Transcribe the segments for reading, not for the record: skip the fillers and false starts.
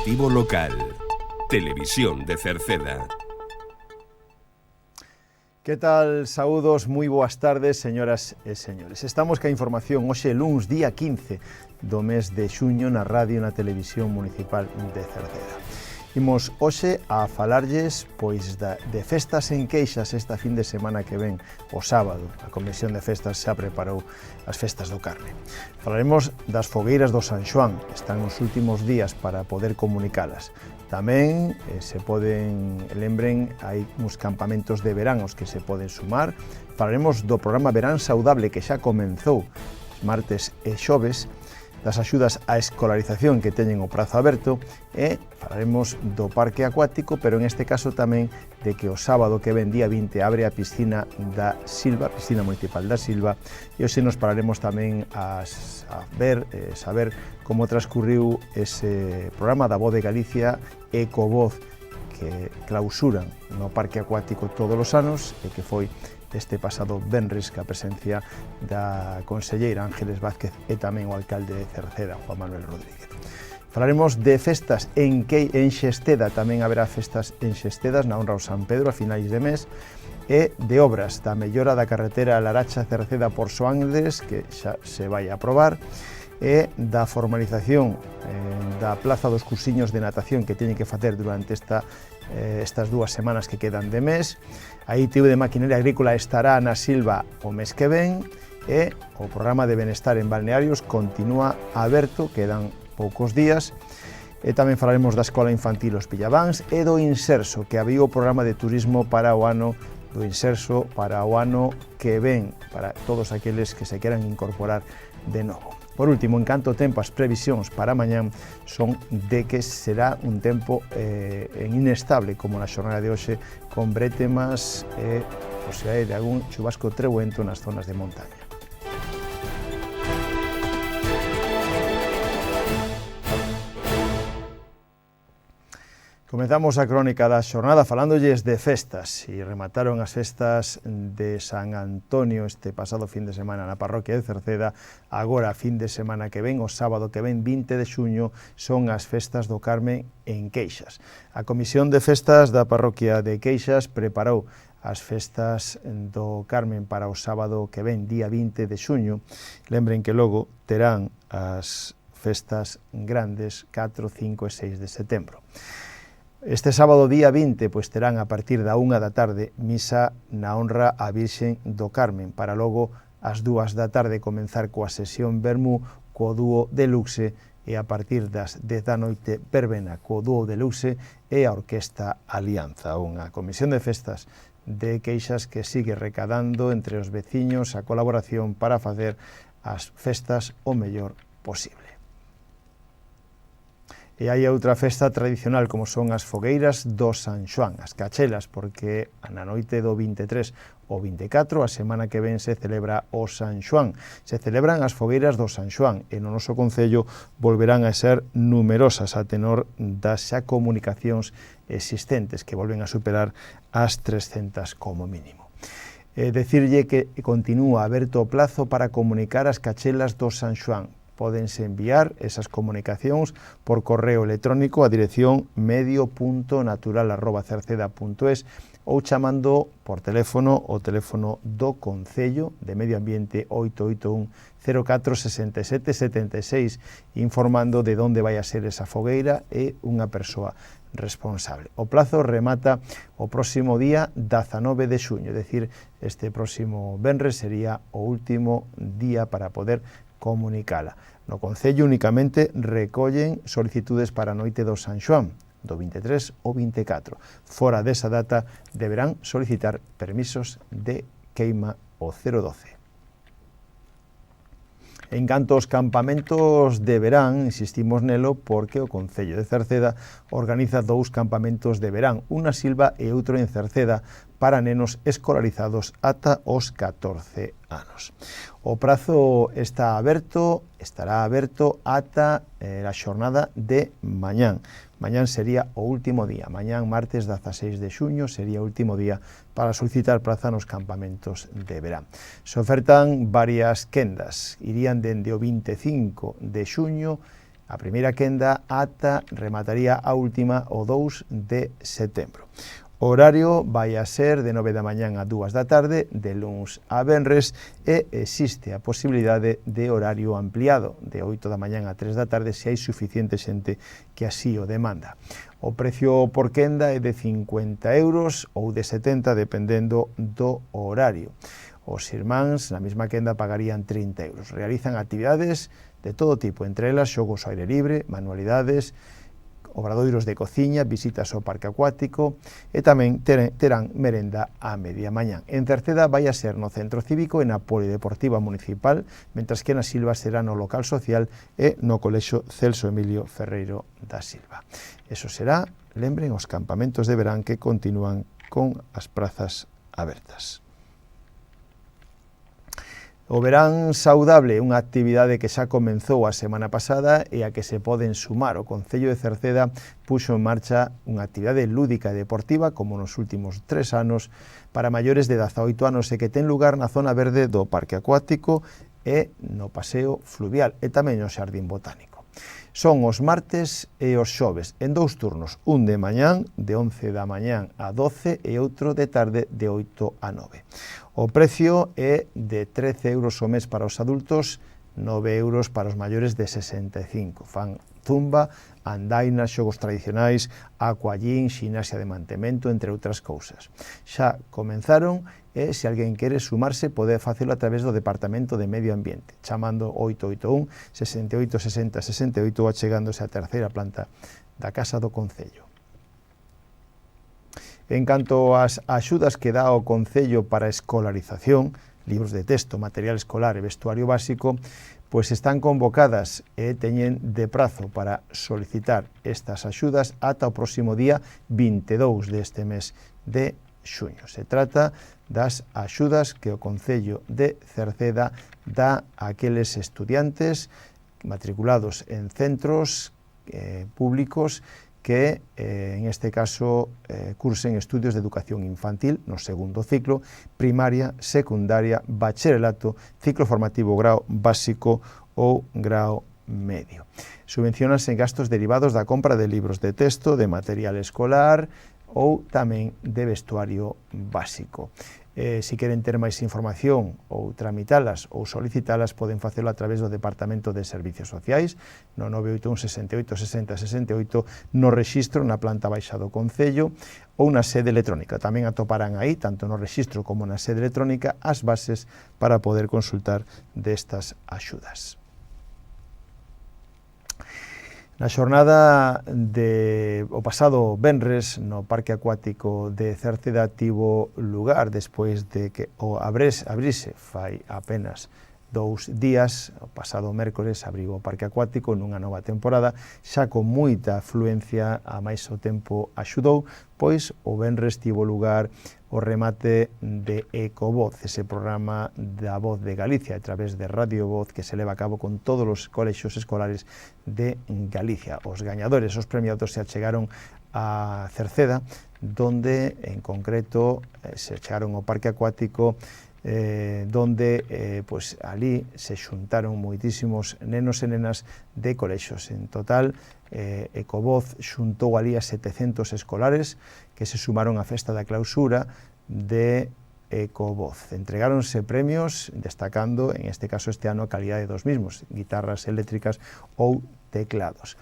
Informativo local. Televisión de Cerceda. Que tal? Saúdos, moi boas tardes, señoras e señores. Estamos ca información hoxe luns, día 15 do mes de xuño na radio e na televisión municipal de Cerceda. Imos hoxe a falarlles de festas en Queixas esta fin de semana que ven, o sábado. A Comisión de Festas xa preparou as festas do Carme. Falaremos das fogueiras do San Xoán, están nos últimos días para poder comunicalas. Tamén se poden, lembren, hai uns campamentos de verán os que se poden sumar. Falaremos do programa Verán Saudable que xa comenzou martes e xoves, das axudas á escolarización que teñen o prazo aberto e falaremos do parque acuático, pero en este caso tamén de que o sábado que ven día 20 abre a piscina da Silva, piscina municipal da Silva, e hoxe nos pararemos tamén a saber como transcurriu ese programa da Voz de Galicia Ecovoz que clausuran no parque acuático todos os anos e que foi este pasado venres que a presencia da conselleira Ángeles Vázquez e tamén o alcalde de Cerceda, Juan Manuel Rodríguez. Falaremos de festas en Xesteda, tamén haberá festas en Xestedas na honra ao San Pedro a finais de mes, e de obras da mellora da carretera Laracha-Cerceda por Soangles, que xa se vai a aprobar, e da formalización da Plaza dos Cursiños de natación que teñen que facer durante estas 2 semanas que quedan de mes. A ITV de Maquinaria Agrícola estará na Silva o mes que ven e o programa de benestar en balnearios continúa aberto, quedan poucos días. E tamén falaremos da Escola Infantil Os Pillavans e do Inserso, que había o programa de turismo para o ano do Inserso para o ano que ven, para todos aqueles que se queran incorporar de novo. Por último, en canto tempo, as previsións para mañán son de que será un tempo inestable, como na xornada de hoxe, con brétemas e posibilidade de algún chubasco trebuento nas zonas de montaña. Comezamos a crónica da xornada falándolles de festas e remataron as festas de San Antonio este pasado fin de semana na parroquia de Cerceda. Agora, a fin de semana que ven, o sábado que ven, 20 de xuño, son as festas do Carme en Queixas. A Comisión de Festas da parroquia de Queixas preparou as festas do Carmen para o sábado que ven, día 20 de xuño. Lembren que logo terán as festas grandes 4, 5 e 6 de setembro. Este sábado día 20 terán a partir da 1 da tarde misa na honra á Virxen do Carmen, para logo ás 2 da tarde comenzar coa sesión vermú co dúo Deluxe e a partir das 10 da noite verbena co dúo Deluxe e a Orquesta Alianza, unha comisión de festas de Queixas que sigue recadando entre os veciños a colaboración para facer as festas o mellor posible. E hai outra festa tradicional como son as fogueiras do San Xoán, as cachelas, porque na noite do 23 ou 24, a semana que ven, se celebra o San Xoán. Se celebran as fogueiras do San Xoán e no noso concello volverán a ser numerosas a tenor das xa comunicacións existentes que volven a superar as 300 como mínimo. Decirlle que continúa aberto o plazo para comunicar as cachelas do San Xoán. Pódense enviar esas comunicacións por correo electrónico a dirección medio.natural@cerceda.es ou chamando por teléfono o teléfono do Concello de Medio Ambiente 881 04 67 76 informando de onde vai a ser esa fogueira e unha persoa responsable. O plazo remata o próximo día 19 de xuño, é dicir, este próximo venres sería o último día para poder comunicala. No Concello únicamente recollen solicitudes para a noite do San Xoán, do 23 ou 24. Fora desa data deberán solicitar permisos de queima o 012. En canto aos campamentos de verán, insistimos nelo porque o Concello de Cerceda organiza 2 campamentos de verán, un na Silva e outro en Cerceda, para nenos escolarizados ata os 14 anos. O prazo estará aberto ata a xornada de mañán. Mañán sería o último día, mañán martes 16 de xuño sería o último día para solicitar praza nos campamentos de verán. Se ofertan varias quendas, irían dende o 25 de xuño A primeira quenda ata remataría a última o 2 de setembro. O horario vai a ser de 9 da mañán a 2 da tarde, de luns a venres, e existe a posibilidade de horario ampliado, de 8 da mañán a 3 da tarde, se hai suficiente xente que así o demanda. O precio por quenda é de 50 euros ou de 70, dependendo do horario. Os irmáns na mesma quenda pagarían 30 euros. Realizan actividades de todo tipo, entre elas xogos ao aire libre, manualidades, obradoiros de cociña, visitas ao parque acuático e tamén terán merenda a media mañán. En Cerceda vai a ser no Centro Cívico e na Polideportiva Municipal, mentras que na Silva será no local social e no Colexio Celso Emilio Ferreiro da Silva. Eso será, lembren, os campamentos de verán que continúan con as prazas abertas. O verán saudable é unha actividade que xa comenzou a semana pasada e a que se poden sumar. O Concello de Cerceda puxo en marcha unha actividade lúdica e deportiva, como nos últimos 3 anos, para maiores de 18 anos e que ten lugar na zona verde do Parque Acuático e no Paseo Fluvial e tamén no Xardín Botánico. Son os martes e os xoves, en 2 turnos, un de mañán, de 11 da mañán a 12 e outro de tarde, de 8 a 9. O precio é de 13 euros o mes para os adultos, 9 euros para os maiores de 65. Fan zumba, andaina, xogos tradicionais, aquallín, xinasia de mantemento, entre outras cousas. Xa comenzaron e se alguén quere sumarse pode facelo a través do Departamento de Medio Ambiente, chamando 881 68 60 68 ou achegándose á terceira planta da Casa do Concello. En canto ás axudas que dá o Concello para a escolarización, libros de texto, material escolar e vestuario básico, pois están convocadas e teñen de prazo para solicitar estas axudas ata o próximo día 22 deste mes de xuño. Se trata das axudas que o Concello de Cerceda dá a aqueles estudiantes matriculados en centros públicos que, en este caso, cursen estudios de educación infantil no segundo ciclo, primaria, secundaria, bacharelato, ciclo formativo grao básico ou grao medio. Subvencionanse gastos derivados da compra de libros de texto, de material escolar ou tamén de vestuario básico. Si queren ter máis información ou tramitalas ou solicitalas, poden facelo a través do Departamento de Servicios Sociais, no 981 68 60 68, no rexistro na planta baixa do Concello ou na sede electrónica. Tamén atoparán aí, tanto no rexistro como na sede electrónica, as bases para poder consultar destas axudas. Na xornada o pasado venres no Parque Acuático de Cerceda tivo lugar despois de que o abrise fai apenas 2 días, o pasado mércores abriu o Parque Acuático nunha nova temporada, xa con moita afluencia, a máis o tempo axudou, pois o venres tivo lugar o remate de Ecovoz, ese programa da Voz de Galicia, a través de Radio Voz, que se leva a cabo con todos os colexios escolares de Galicia. Os gañadores, os premiados, se achegaron a Cerceda, donde, en concreto, se achegaron ao Parque Acuático, donde pues, ali se xuntaron moitísimos nenos e nenas de colexios. En total, Ecovoz xuntou ali a 700 escolares que se sumaron á festa da clausura de Ecovoz. Entregáronse premios destacando, en este caso este ano, a calidade dos mismos, guitarras eléctricas ou teclados.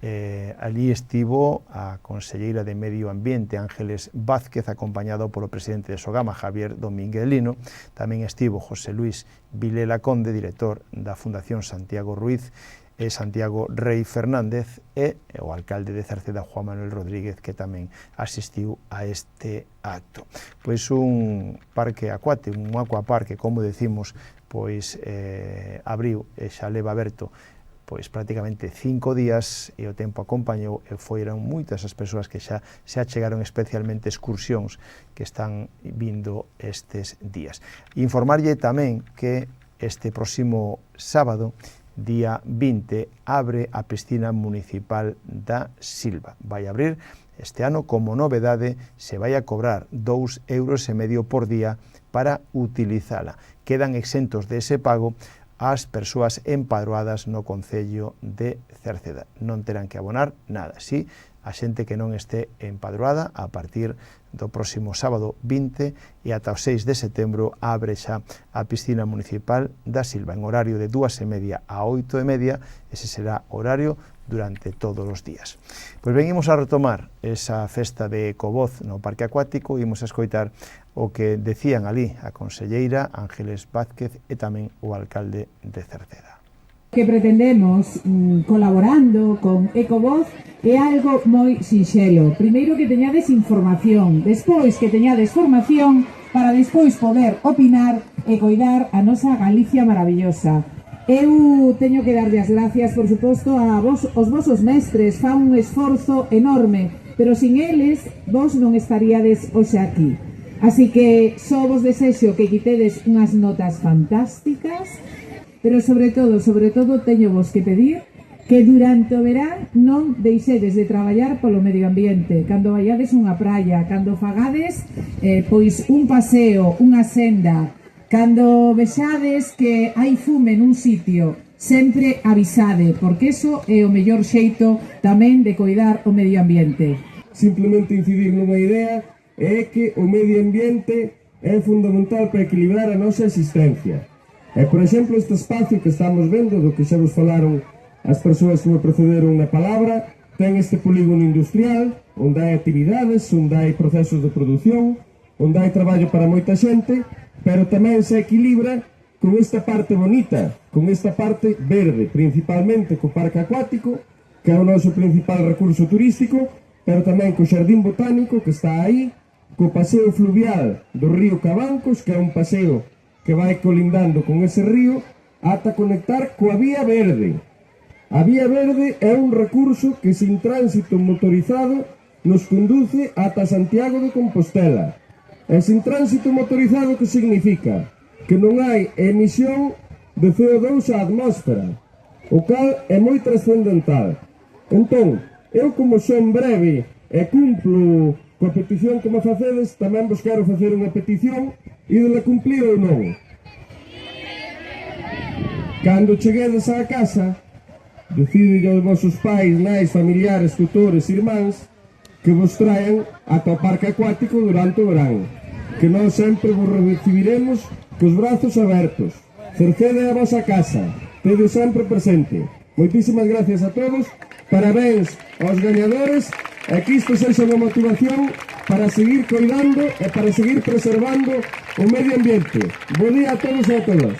Ali estivo a conselleira de Medio Ambiente, Ángeles Vázquez, acompañado polo presidente de Sogama, Javier Domínguez Lino. Tamén estivo José Luis Vilela Conde, director da Fundación Santiago Ruiz, e Santiago Rey Fernández, e o alcalde de Cerceda, Juan Manuel Rodríguez, que tamén asistiu a este acto. Pois un parque acuático, un aquaparque, como decimos, pois abriu e xa leva aberto pois prácticamente 5 días e o tempo acompañou e foron moitas as persoas que xa se achegaron, especialmente excursións que están vindo estes días. Informarlle tamén que este próximo sábado, día 20, abre a piscina municipal da Silva. Vai abrir este ano, como novedade, se vai a cobrar 2,5 € por día para utilizala. Quedan exentos de ese pago ás persoas empadroadas no Concello de Cerceda. Non terán que abonar nada, si a xente que non este empadroada a partir do próximo sábado 20 e ata o 6 de setembro abre xa a piscina municipal da Silva en horario de 2:30 a 8:30, ese será horario durante todos os días. Pois venimos a retomar esa festa de Ecovoz no Parque Acuático e imos a escoitar o que decían ali a conselleira Ángeles Vázquez e tamén o alcalde de Cerceda. Que pretendemos colaborando con Ecovoz é algo moi sinxelo. Primeiro que teñades información, despois que teñades formación para despois poder opinar e coidar a nosa Galicia maravillosa. Eu teño que darlle as gracias, por suposto, a vos, os vosos mestres, fan un esforzo enorme, pero sin eles vos non estaríades hoxe aquí. Así que só vos desexo que quitedes unhas notas fantásticas, pero sobre todo teño vos que pedir que durante o verán non deixedes de traballar polo medio ambiente. Cando vaiades unha praia, cando fagades pois un paseo, unha senda, cando vexades que hai fume nun sitio, sempre avisade, porque iso é o mellor xeito tamén de coidar o medio ambiente. Simplemente incidir nunha idea é que o medio ambiente é fundamental para equilibrar a nosa existencia. E, por exemplo, este espacio que estamos vendo, do que xa vos falaron as persoas que me precederon na palabra, ten este polígono industrial, onde hai actividades, onde hai procesos de produción, onde hai traballo para moita xente, pero tamén se equilibra con esta parte bonita, con esta parte verde, principalmente co parque acuático, que é o noso principal recurso turístico, pero tamén co xardín botánico que está aí, co paseo fluvial do río Cabancos, que é un paseo que vai colindando con ese río ata conectar coa vía verde. A vía verde é un recurso que sin tránsito motorizado nos conduce ata Santiago de Compostela. E sin tránsito motorizado que significa? Que non hai emisión de CO2 á atmósfera, o cal é moi trascendental. Entón, eu como son breve e cumplo coa petición que me facedes, tamén vos quero facer unha petición e de la cumplir ou non. Cando cheguedes á casa, decidille aos vosos pais, nais, familiares, tutores, irmáns, que vos traen ata o parque acuático durante o verán, que nós sempre vos recibiremos cos brazos abertos. Cerceda é a vosa casa, tedes sempre presente. Moitísimas gracias a todos, parabéns aos gañadores, e que isto sexa unha motivación para seguir coidando e para seguir preservando o medio ambiente. Bo día a todos e a todas.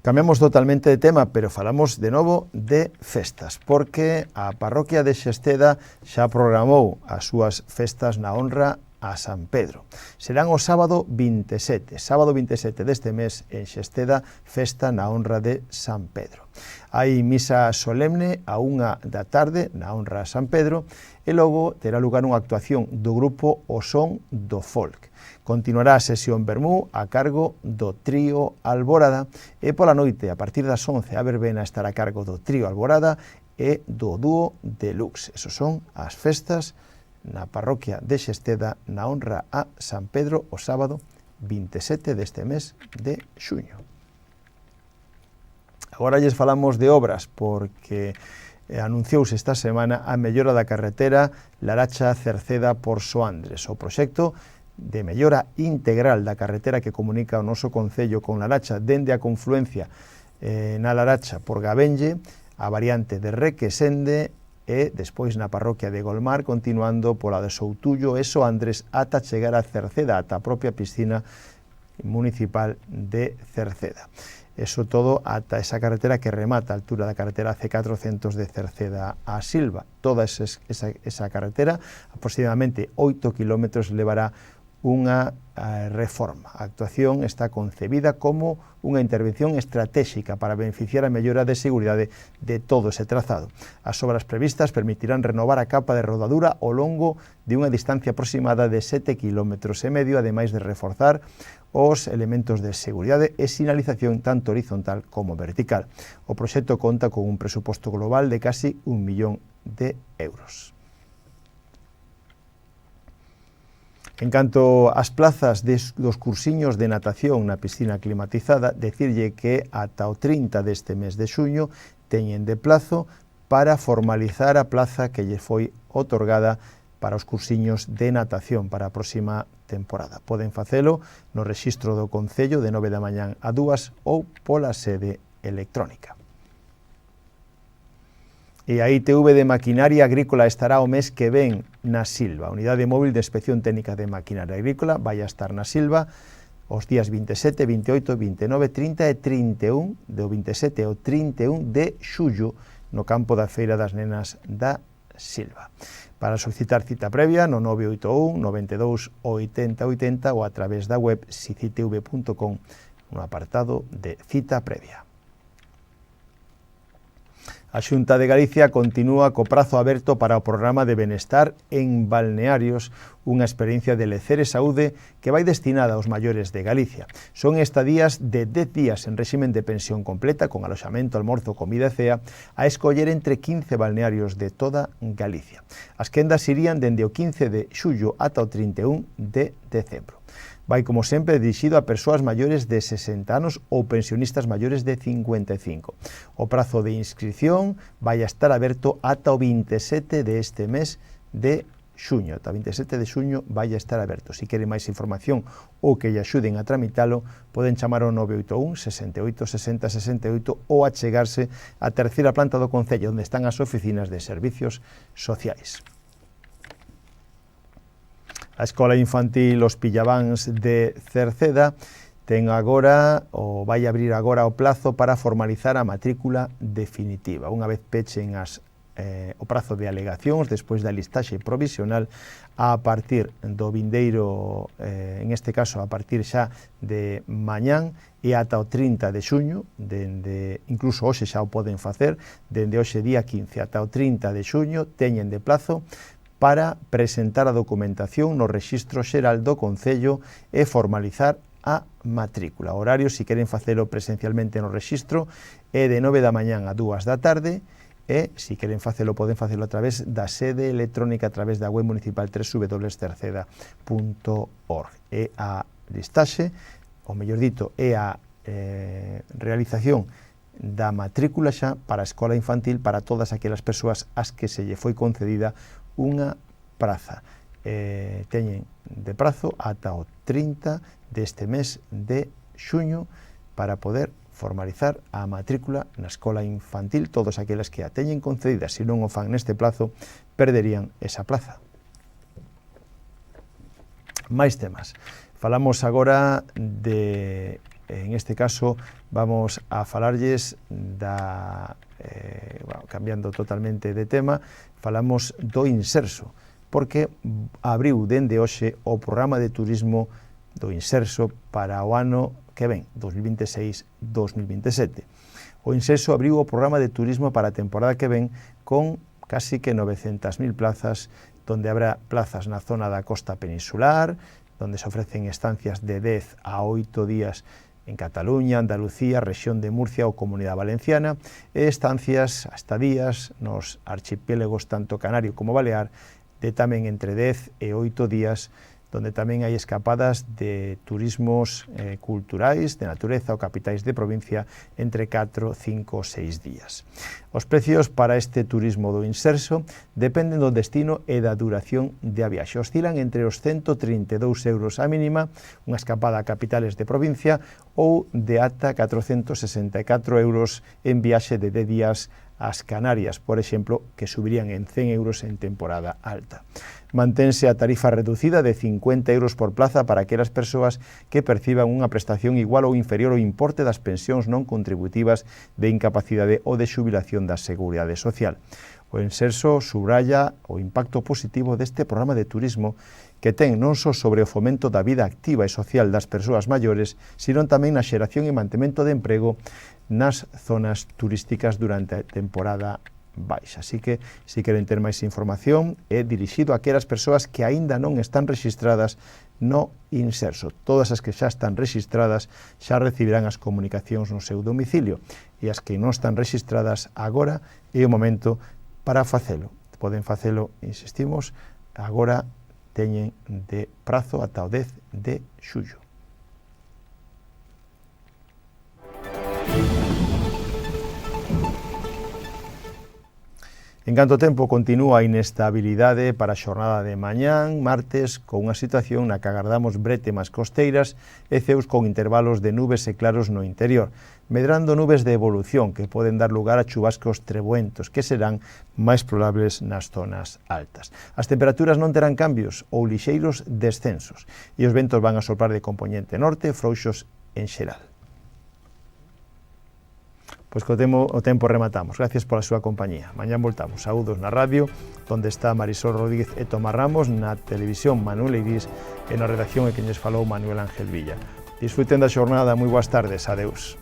Cambiamos totalmente de tema, pero falamos de novo de festas, porque a parroquia de Xesteda xa programou as súas festas na honra a San Pedro. Serán o sábado 27 deste mes en Xesteda, festa na honra de San Pedro. Hai misa solemne a 1 da tarde na honra a San Pedro e logo terá lugar unha actuación do grupo O Son do Folk. Continuará a sesión vermú a cargo do trío Alborada e pola noite, a partir das 11, a verbena estará a cargo do trío Alborada e do dúo Deluxe. Esos son as festas na parroquia de Xesteda na honra a San Pedro o sábado 27 deste mes de xuño. Agora lles falamos de obras porque anunciouse esta semana a mellora da carretera Laracha-Cerceda por Soandres. O proxecto de mellora integral da carretera que comunica o noso concello con Laracha dende a confluencia na Laracha por Gabenge, a variante de Requesende e despois na parroquia de Golmar, continuando pola de Soutullo e Soandres ata chegar a Cerceda, ata a propia piscina municipal de Cerceda. Eso todo ata esa carretera que remata a altura da carretera C400 de Cerceda a Silva. Toda esa carretera, aproximadamente 8 kilómetros, levará unha reforma. A actuación está concebida como unha intervención estratégica para beneficiar a mellora de seguridade de todo ese trazado. As obras previstas permitirán renovar a capa de rodadura ao longo de unha distancia aproximada de 7,5 km, ademais de reforzar os elementos de seguridade e sinalización tanto horizontal como vertical. O proxecto conta con un presuposto global de casi 1 millón de euros. En canto ás plazas dos cursiños de natación na piscina climatizada, decirlle que ata o 30 deste mes de xuño teñen de plazo para formalizar a plaza que lle foi otorgada para os cursiños de natación para a próxima temporada. Poden facelo no rexistro do Concello de 9 da mañán a 2 ou pola sede electrónica. E a ITV de Maquinaria Agrícola estará o mes que ven na Silva. A Unidade Móvil de Inspección Técnica de Maquinaria Agrícola vai a estar na Silva os días 27, 28, 29, 30 e 31, do 27 ao 31 de xullo, no campo da Feira das Nenas da Silva. Para solicitar cita previa no 981 92 80 80 ou a través da web sicitv.com no apartado de cita previa. A Xunta de Galicia continúa co prazo aberto para o programa de benestar en balnearios, unha experiencia de lecer e saúde que vai destinada aos maiores de Galicia. Son estadías de 10 días en réximen de pensión completa, con aloxamento, almorzo, comida e cea, a escoller entre 15 balnearios de toda Galicia. As quendas irían dende o 15 de xullo ata o 31 de decembro. Vai, como sempre, dirixido a persoas maiores de 60 anos ou pensionistas maiores de 55. O prazo de inscripción vai a estar aberto ata o 27 deste mes de xuño. Ata o 27 de xuño vai a estar aberto. Se queren máis información ou que lle axuden a tramitalo, poden chamar ao 981 68 60 68 ou achegarse á terceira planta do Concello, onde están as oficinas de servicios sociais. A Escola Infantil Os Pillabáns de Cerceda ten agora, ou vai abrir agora o plazo para formalizar a matrícula definitiva. Unha vez pechen o prazo de alegacións, despois da listaxe provisional, a partir do vindeiro, en este caso a partir xa de mañán e ata o 30 de xuño, incluso hoxe xa o poden facer, dende hoxe día 15 ata o 30 de xuño, teñen de plazo para presentar a documentación no Rexistro Xeral do Concello e formalizar a matrícula. O horario, se queren facelo presencialmente no rexistro, é de 9 da mañán a 2 da tarde e, se queren facelo, poden facelo a través da sede electrónica, a través da web municipal www.cerceda.org. É a listaxe, ou mellor dito, é a realización da matrícula xa para a escola infantil para todas aquelas persoas ás que se lle foi concedida unha praza. Teñen de prazo ata o 30 deste mes de xuño para poder formalizar a matrícula na escola infantil. Todos aqueles que a teñen concedida, se non o fan neste plazo, perderían esa plaza. Máis temas. Falamos agora de, en este caso, vamos a falarlles cambiando totalmente de tema, falamos do Inserso, porque abriu dende hoxe o programa de turismo do Inserso para o ano que ven, 2026-2027. O Inserso abriu o programa de turismo para a temporada que ven con casi que 900.000 plazas, donde habrá plazas na zona da costa peninsular, donde se ofrecen estancias de 10 a 8 días en Cataluña, Andalucía, rexión de Murcia ou Comunidade Valenciana, e estadías nos archipiélagos tanto canario como balear, de tamén entre 10 e 8 días, donde tamén hai escapadas de turismos culturais, de natureza ou capitais de provincia entre 4, 5 ou 6 días. Os precios para este turismo do Inserso dependen do destino e da duración da viaxe. Oscilan entre os 132 euros a mínima, unha escapada a capitales de provincia, ou de ata 464 euros en viaxe de 10 días ás Canarias, por exemplo, que subirían en 100 euros en temporada alta. Mantense a tarifa reducida de 50 euros por plaza para aquelas persoas que perciban unha prestación igual ou inferior ao importe das pensións non contributivas de incapacidade ou de xubilación da Seguridade Social. O Inserso subraya o impacto positivo deste programa de turismo que ten non só sobre o fomento da vida activa e social das persoas maiores, sino tamén na xeración e mantemento de emprego nas zonas turísticas durante a temporada baixa. Así que, se queren ter máis información, é dirixido a aquelas persoas que aínda non están rexistradas no Inserso. Todas as que xa están rexistradas xa recibirán as comunicacións no seu domicilio, e as que non están rexistradas agora é o momento para facelo. Poden facelo, insistimos, agora teñen de prazo ata o 10 de xullo. En canto tempo continúa a inestabilidade para a xornada de mañán, martes, con unha situación na que agardamos brétemas costeiras e ceus con intervalos de nubes e claros no interior, medrando nubes de evolución que poden dar lugar a chubascos treboentos que serán máis probables nas zonas altas. As temperaturas non terán cambios ou lixeiros descensos e os ventos van a soprar de compoñente norte, frouxos en xeral. Pois co tempo rematamos. Gracias pola súa compañía. Mañán voltamos. Saúdos na radio, onde está Marisol Rodríguez e Tomás Ramos, na televisión Manuel Eirís e na redacción e quen lles falou Manuel Ángel Villa. Disfruten da xornada, moi boas tardes, adeus.